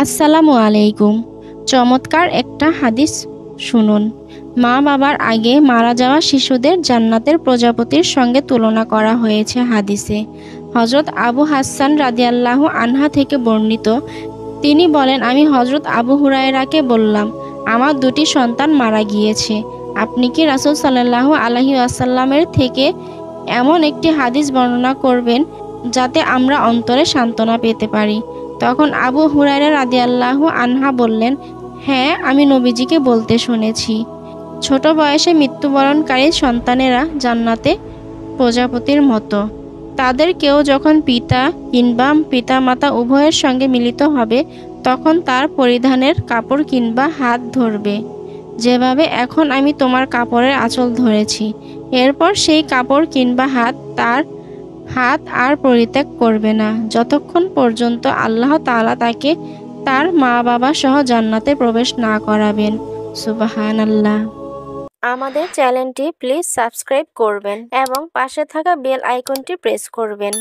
আসসালামু আলাইকুম। চমৎকার একটা হাদিস শুনুন। মা বাবার আগে মারা যাওয়া শিশুদের জান্নাতের প্রজাপতির সঙ্গে তুলনা করা হয়েছে হাদিসে। হযরত আবু হাসসান রাদিয়াল্লাহু আনহা থেকে বর্ণিত, তিনি বলেন, আমি হযরত আবু হুরায়রাকে বললাম, আমার দুটি সন্তান মারা গিয়েছে। আপনি কি রাসূল সাল্লাল্লাহু আলাইহি ওয়াসাল্লামের থেকে এমন একটি হাদিস বর্ণনা করবেন যাতে আমরা অন্তরে সান্ত্বনা পেতে পারি? তখন আবু হুরায়রা রাদিয়াল্লাহু আনহা বললেন, হ্যাঁ, আমি নবীজিকে বলতে শুনেছি, ছোট বয়সে মৃত্যুবরণকারী সন্তানেরা জান্নাতে প্রজাপতির মতো। তাদের কেউ যখন পিতা কিংবা পিতামাতা উভয়ের সঙ্গে মিলিত হবে, তখন তার পরিধানের কাপড় কিংবা হাত ধরবে, যেভাবে এখন আমি তোমার কাপড়ের আঁচল ধরেছি। এরপর সেই কাপড় কিংবা তার হাত আর পরিত্যাগ করবে না, যতক্ষণ পর্যন্ত আল্লাহ তাআলা তাকে তার মা বাবা সহ জান্নাতে প্রবেশ না করাবেন। সুবহানাল্লাহ। আমাদের চ্যানেলটি প্লিজ সাবস্ক্রাইব করবেন এবং পাশে থাকা বেল আইকনটি প্রেস করবেন।